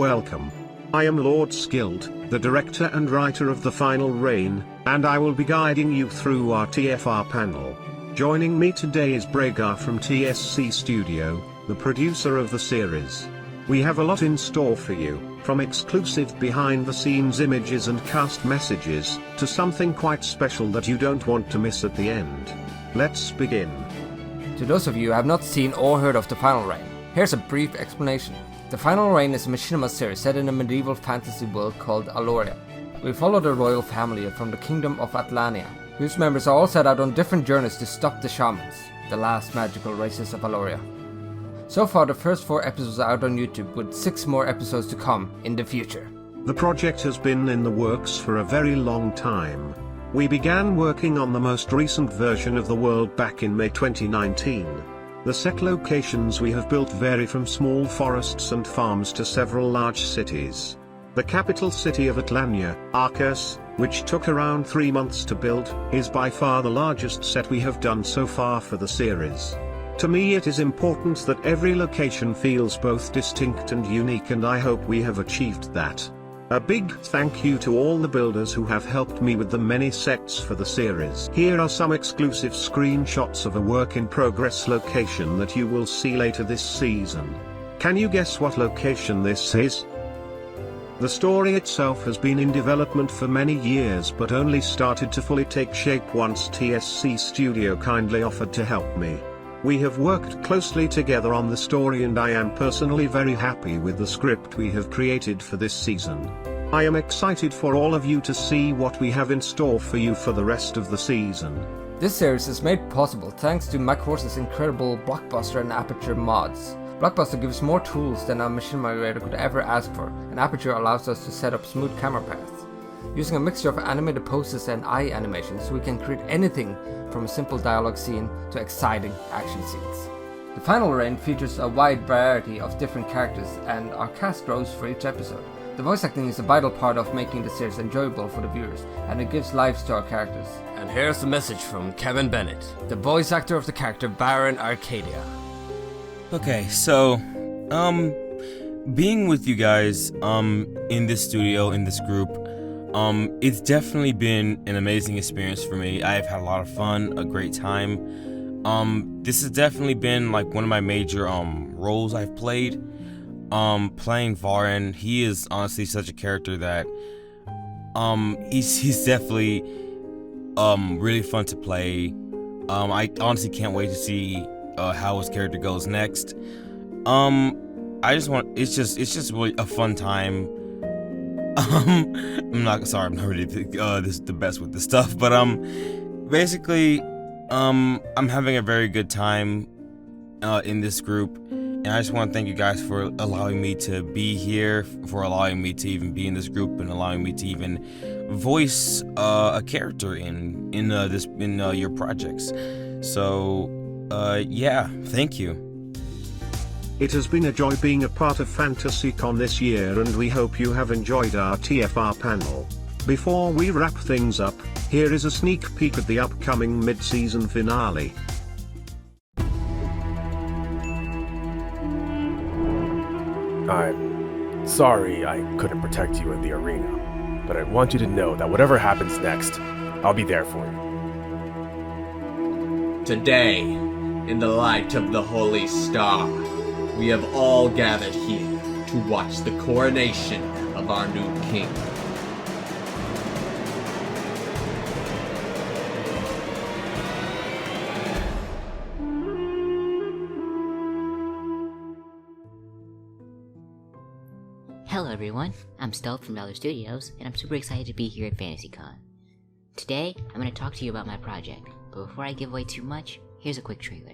welcome. I am LordSkilled, the director and writer of The Final Reign, and I will be guiding you through our TFR panel. Joining me today is Bragar from TSCStudio, the producer of the series. We have a lot in store for you, from exclusive behind-the-scenes images and cast messages, to something quite special that you don't want to miss at the end. Let's begin. To those of you who have not seen or heard of The Final Reign, here's a brief explanation. The Final Reign is a Machinima series set in a medieval fantasy world called Aloria. We follow the royal family from the kingdom of Atlania, whose members are all set out on different journeys to stop the shamans, the last magical races of Aloria. So far the first 4 episodes are out on YouTube, with 6 more episodes to come in the future. The project has been in the works for a very long time. We began working on the most recent version of the world back in May 2019. The set locations we have built vary from small forests and farms to several large cities. The capital city of Atlania, Arcus, which took around 3 months to build, is by far the largest set we have done so far for the series. To me it is important that every location feels both distinct and unique, and I hope we have achieved that. A big thank you to all the builders who have helped me with the many sets for the series. Here are some exclusive screenshots of a work-in-progress location that you will see later this season. Can you guess what location this is? The story itself has been in development for many years but only started to fully take shape once TSCStudio kindly offered to help me. We have worked closely together on the story and I am personally very happy with the script we have created for this season. I am excited for all of you to see what we have in store for you for the rest of the season. This series is made possible thanks to MacHorse's incredible Blockbuster and Aperture mods. Blockbuster gives more tools than our Machinima creator could ever ask for, and Aperture allows us to set up smooth camera paths. Using a mixture of animated poses and eye animations, we can create anything from a simple dialogue scene to exciting action scenes. The Final Reign features a wide variety of different characters, and our cast grows for each episode. The voice acting is a vital part of making the series enjoyable for the viewers, and it gives lives to our characters. And here's the message from Kevin Bennett, The voice actor of the character Baron Arcadia. Okay, so, being with you guys, in this studio, in this group, it's definitely been an amazing experience for me. I've had a lot of fun, a great time. This has definitely been like one of my major roles I've played. Playing Varin, he is honestly such a character that he's definitely really fun to play. I honestly can't wait to see how his character goes next. It's just really a fun time. I'm not really the best with this stuff, but basically, I'm having a very good time in this group, and I just want to thank you guys for allowing me to be here, for allowing me to even be in this group, and allowing me to even voice a character in your projects. So, yeah, thank you. It has been a joy being a part of FantasyCon this year, and we hope you have enjoyed our TFR panel. Before we wrap things up, here is a sneak peek at the upcoming mid-season finale. I'm sorry I couldn't protect you in the arena, but I want you to know that whatever happens next, I'll be there for you. Today, in the light of the Holy Star, we have all gathered here to watch the coronation of our new king. Hello everyone, I'm Stealth from Valor Studios, and I'm super excited to be here at FantasyCon. Today, I'm going to talk to you about my project, but before I give away too much, here's a quick trailer.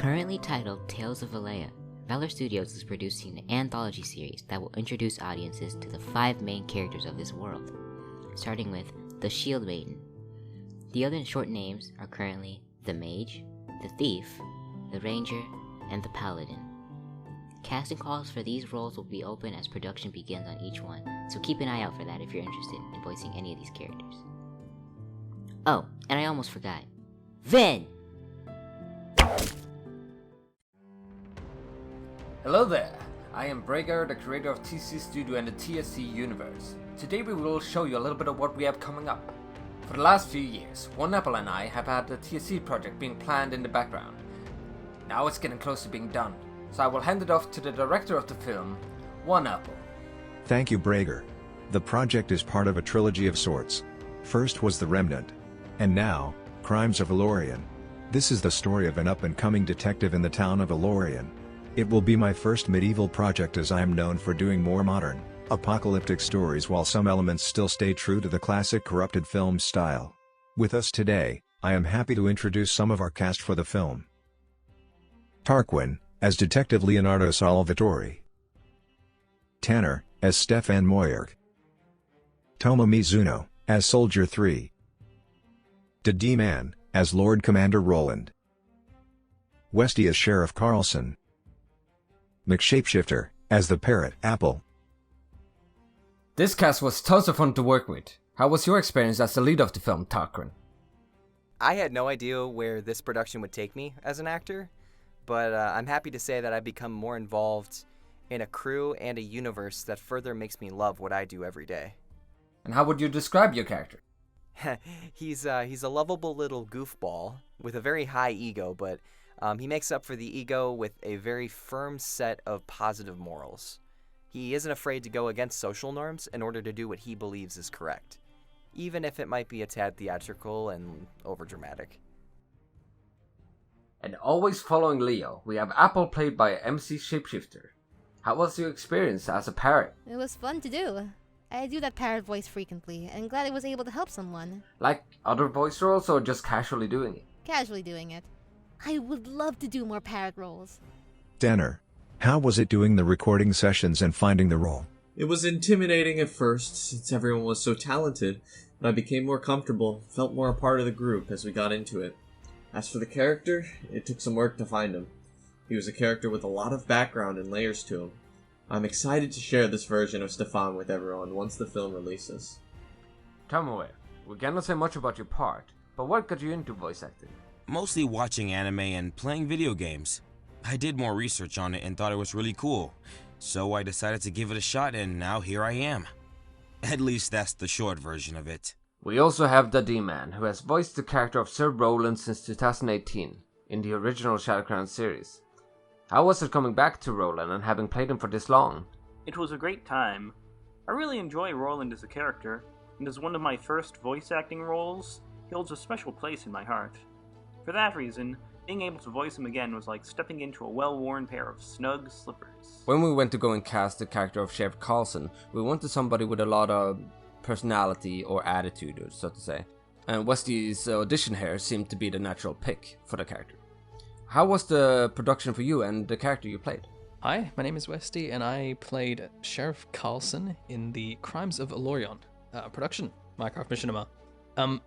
Currently titled Tales of Valea, Valor Studios is producing an anthology series that will introduce audiences to the 5 main characters of this world, starting with the Shield Maiden. The other short names are currently the Mage, the Thief, the Ranger, and the Paladin. Casting calls for these roles will be open as production begins on each one, so keep an eye out for that if you're interested in voicing any of these characters. Oh, and I almost forgot. Vin! Hello there, I am Breaker, the creator of TSCStudio and the TSC universe. Today we will show you a little bit of what we have coming up. For the last few years, One Apple and I have had the TSC project being planned in the background. Now it's getting close to being done, so I will hand it off to the director of the film, One Apple. Thank you, Breaker. The project is part of a trilogy of sorts. First was The Remnant. And now, Crimes of Valorian. This is the story of an up-and-coming detective in the town of Valorian. It will be my first medieval project, as I am known for doing more modern, apocalyptic stories while some elements still stay true to the classic corrupted film style. With us today, I am happy to introduce some of our cast for the film. Tarquin, as Detective Leonardo Salvatore. Tanner, as Stefan Moyerk. Toma Mizuno, as Soldier 3. The D-Man, as Lord Commander Roland. Westy as Sheriff Carlson. McShapeshifter, as the Parrot Apple. This cast was tons of fun to work with. How was your experience as the lead of the film, Tarquin? I had no idea where this production would take me as an actor, but I'm happy to say that I've become more involved in a crew and a universe that further makes me love what I do every day. And how would you describe your character? He's a lovable little goofball with a very high ego, but he makes up for the ego with a very firm set of positive morals. He isn't afraid to go against social norms in order to do what he believes is correct, even if it might be a tad theatrical and overdramatic. And always following Leo, we have Apple played by MC Shapeshifter. How was your experience as a parrot? It was fun to do. I do that parrot voice frequently, and glad I was able to help someone. Like other voice roles or just casually doing it? Casually doing it. I would love to do more parrot roles. Tanner, how was it doing the recording sessions and finding the role? It was intimidating at first, since everyone was so talented, but I became more comfortable, felt more a part of the group as we got into it. As for the character, it took some work to find him. He was a character with a lot of background and layers to him. I'm excited to share this version of Stefan with everyone once the film releases. Tomoe, we cannot say much about your part, but what got you into voice acting? Mostly watching anime and playing video games. I did more research on it and thought it was really cool, so I decided to give it a shot, and now here I am. At least that's the short version of it. We also have the D-Man, who has voiced the character of Sir Roland since 2018, in the original Shadowcrown series. How was it coming back to Roland and having played him for this long? It was a great time. I really enjoy Roland as a character, and as one of my first voice acting roles, he holds a special place in my heart. For that reason, being able to voice him again was like stepping into a well-worn pair of snug slippers. When we went to go and cast the character of Sheriff Carlson, we wanted somebody with a lot of personality or attitude, so to say. And Westy's audition here seemed to be the natural pick for the character. How was the production for you and the character you played? Hi, my name is Westy, and I played Sheriff Carlson in the Crimes of Valorian production, Minecraft Machinima.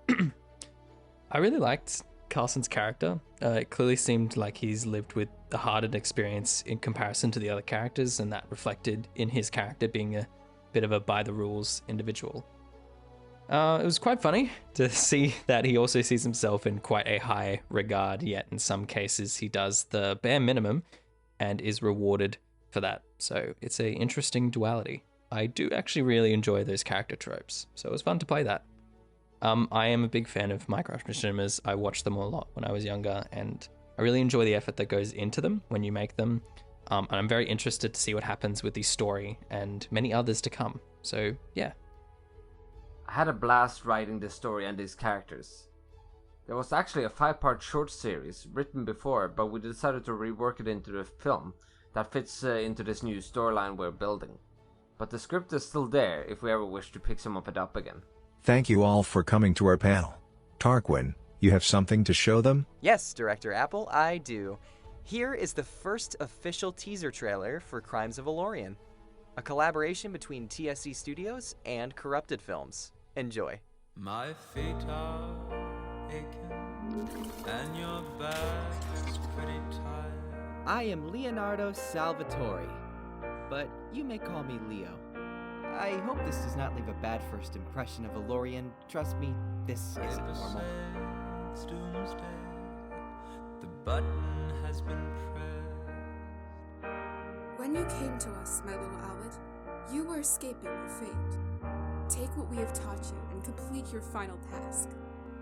I really liked Carlson's character. It clearly seemed like he's lived with a hardened experience in comparison to the other characters, and that reflected in his character being a bit of a by-the-rules individual. It was quite funny to see that he also sees himself in quite a high regard, yet in some cases he does the bare minimum and is rewarded for that. So it's an interesting duality. I do actually really enjoy those character tropes, so it was fun to play that. I am a big fan of Minecraft Machinimas. I watched them a lot when I was younger, and I really enjoy the effort that goes into them when you make them. And I'm very interested to see what happens with the story and many others to come. So yeah. I had a blast writing this story and these characters. There was actually a 5-part short series written before, but we decided to rework it into a film that fits into this new storyline we're building. But the script is still there if we ever wish to pick some of it up again. Thank you all for coming to our panel. Tarquin, you have something to show them? Yes, Director Apple, I do. Here is the first official teaser trailer for Crimes of Valorian, a collaboration between TSCStudios and Corrupted Films. Enjoy. My feet are aching, and your back is pretty tired. I am Leonardo Salvatore, but you may call me Leo. I hope this does not leave a bad first impression of Valorian. Trust me, this isn't normal. It's doomsday. The button has been pressed. When you came to us, my little Albert, you were escaping your fate. Take what we have taught you and complete your final task.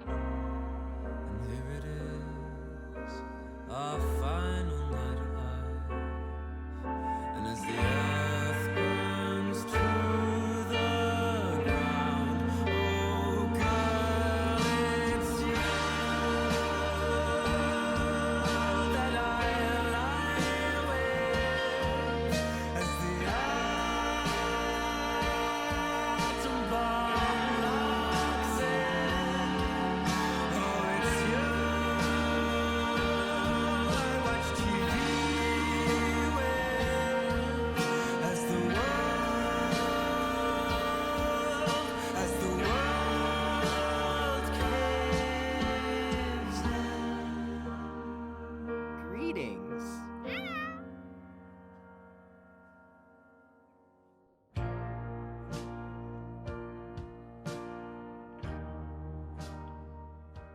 And here it is, our final night alive. And as the earth burns to the ground, oh girl, it's you that I lie with. As the atom bomb locks in, oh it's you I watch TV with. As the world caves in. Greetings.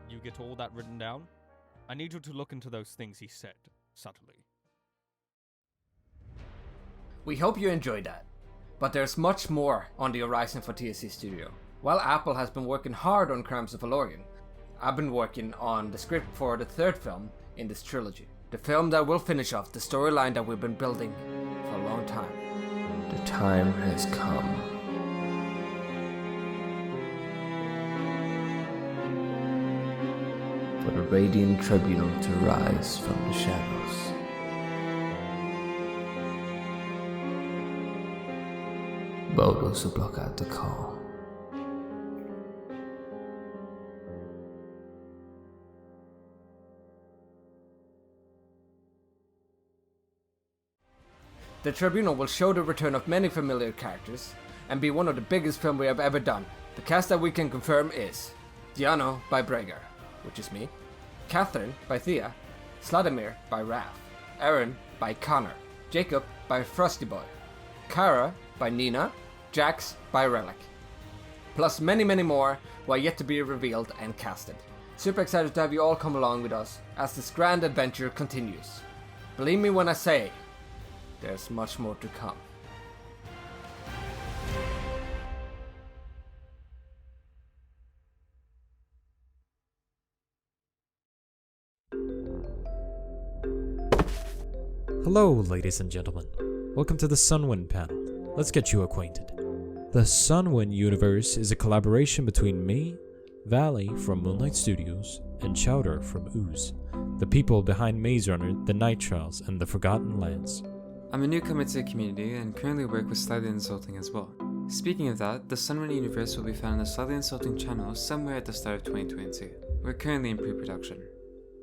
You get all that written down? I need you to look into those things he said, subtly. We hope you enjoyed that. But there's much more on the horizon for TSCStudio. While Apple has been working hard on Crimes of Valorian, I've been working on the script for the third film in this trilogy. The film that will finish off the storyline that we've been building for a long time. The time has come. For the Radiant Tribunal to rise from the shadows. Voters who block out the call. The Tribunal will show the return of many familiar characters and be one of the biggest films we have ever done. The cast that we can confirm is Diano by Breger, which is me, Catherine by Thea, Sladimir by Raph, Aaron by Connor, Jacob by Frosty Boy, Kara by Nina, Jax by Relic. Plus many more who are yet to be revealed and casted. Super excited to have you all come along with us as this grand adventure continues. Believe me when I say, there's much more to come. Hello, ladies and gentlemen. Welcome to the Sunwind panel. Let's get you acquainted. The Sunwind universe is a collaboration between me, Valley from Moonlight Studios, and Chowder from Ooze, the people behind Maze Runner, The Night Trials, and The Forgotten Lands. I'm a newcomer to the community and currently work with Slightly Insulting as well. Speaking of that, the Sunwind universe will be found on the Slightly Insulting channel somewhere at the start of 2022. We're currently in pre-production.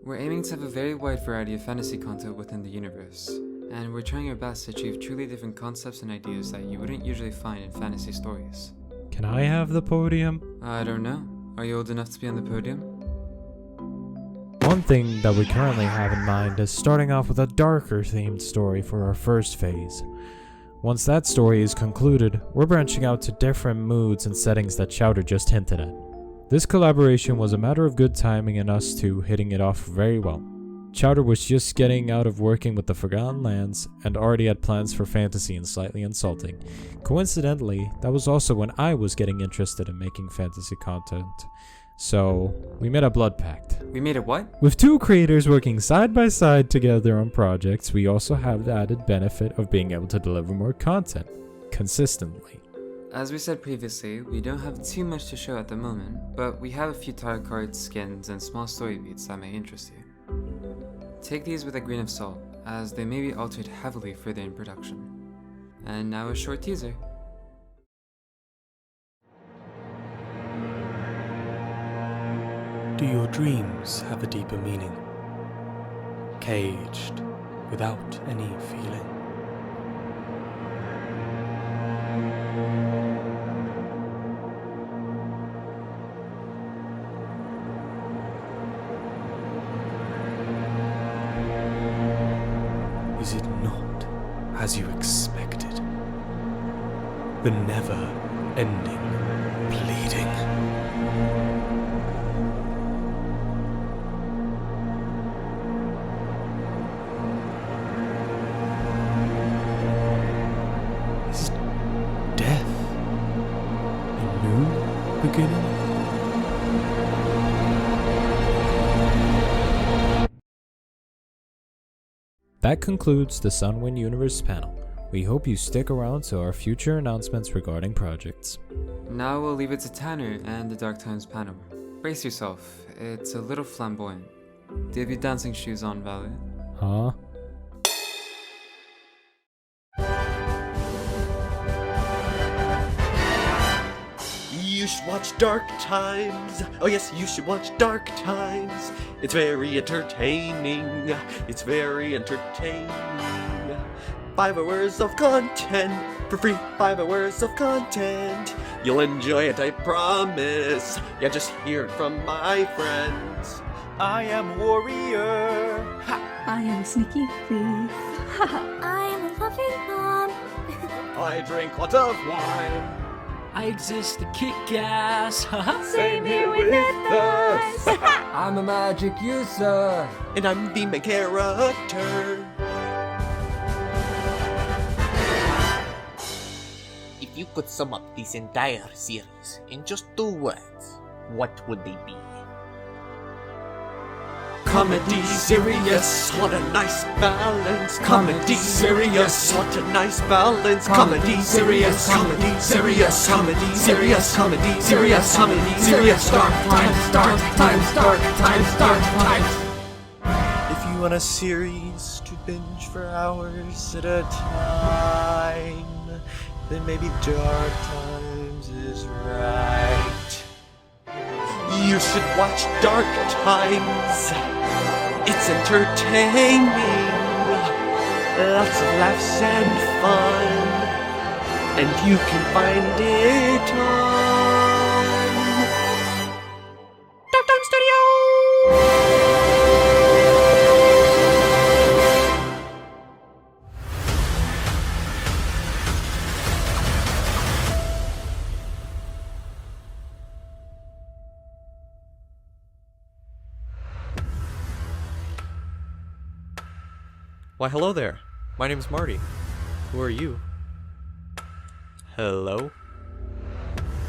We're aiming to have a very wide variety of fantasy content within the universe, and we're trying our best to achieve truly different concepts and ideas that you wouldn't usually find in fantasy stories. Can I have the podium? I don't know. Are you old enough to be on the podium? One thing that we currently have in mind is starting off with a darker themed story for our first phase. Once that story is concluded, we're branching out to different moods and settings that Chowder just hinted at. This collaboration was a matter of good timing and us two hitting it off very well. Chowder was just getting out of working with the Forgotten Lands and already had plans for fantasy and Slightly Insulting. Coincidentally, that was also when I was getting interested in making fantasy content. So, we made a blood pact. We made a what? With two creators working side by side together on projects, we also have the added benefit of being able to deliver more content consistently. As we said previously, we don't have too much to show at the moment, but we have a few tarot cards, skins, and small story beats that may interest you. Take these with a grain of salt, as they may be altered heavily further in production. And now a short teaser. Do your dreams have a deeper meaning? Caged, without any feeling. Is it not as you expected? The never-ending bleeding. Is death a new beginning? That concludes the Sunwind Universe panel. We hope you stick around to our future announcements regarding projects. Now we'll leave it to Tanner and the Dark Times panel. Brace yourself, it's a little flamboyant. Do you have your dancing shoes on, Valor? Huh? You should watch Dark Times. Oh yes, you should watch Dark Times. It's very entertaining. It's very entertaining. 5 hours of content for free. 5 hours of content. You'll enjoy it, I promise. Yeah, just hear it from my friends. I am Warrior. Ha! I am Sneaky Thief. I am a loving mom. I drink lots of wine. I exist to kick ass. Same here with us. I'm a magic user. And I'm the main character. If you could sum up this entire series in just 2 words, what would they be? Comedy, serious, what a nice balance. Comedy, serious, what a nice balance. Comedy, serious, comedy, serious, comedy, serious, comedy, serious, comedy, serious. Dark times, dark times, dark times, dark times. If you want a series to binge for hours at a time, then maybe Dark Times is right. You should watch Dark Times. It's entertaining. Lots of laughs and fun. And you can find it on Dark Times Studio! Why, hello there. My name's Marty. Who are you? Hello?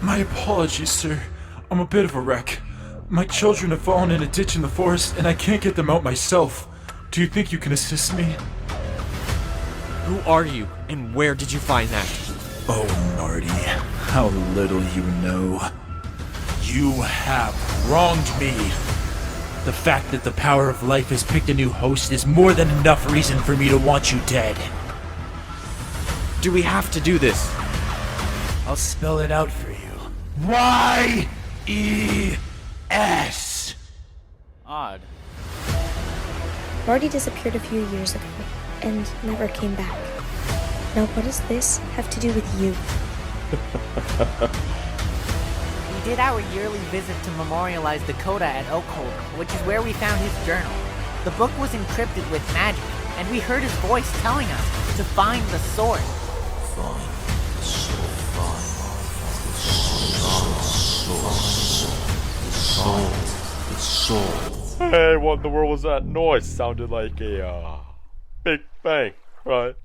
My apologies, sir. I'm a bit of a wreck. My children have fallen in a ditch in the forest, and I can't get them out myself. Do you think you can assist me? Who are you, and where did you find that? Oh, Marty, how little you know. You have wronged me. The fact that the power of life has picked a new host is more than enough reason for me to want you dead. Do we have to do this? I'll spell it out for you. Y-E-S. Odd. Marty disappeared a few years ago and never came back. Now what does this have to do with you? We did our yearly visit to memorialize Dakota at Oakhold, which is where we found his journal. The book was encrypted with magic, and we heard his voice telling us to find the sword. Hey, what in the world was that noise? Sounded like a, Big Bang, right?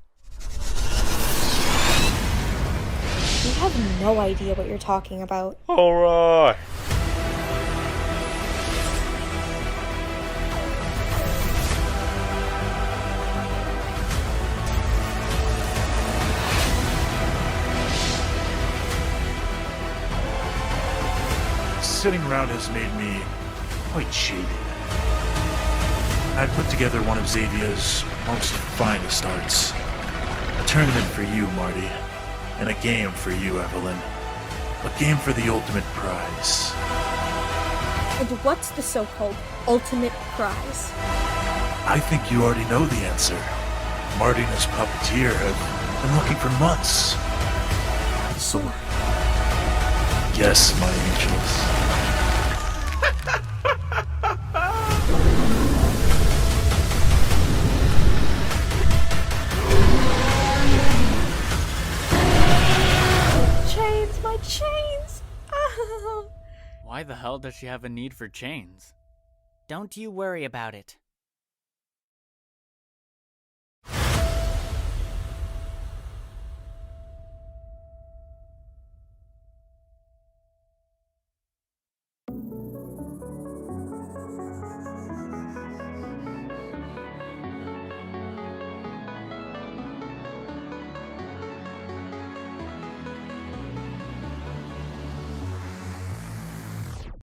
We have no idea what you're talking about. Alright. Sitting around has made me quite jaded. I put together one of Xavier's most finest arts. A tournament for you, Marty. And a game for you, Evelyn. A game for the ultimate prize. And what's the so-called ultimate prize? I think you already know the answer. Marty and his puppeteer have been looking for months. The sword. Yes, my angels. Chains, my chains! Ah. Why the hell does she have a need for chains? Don't you worry about it.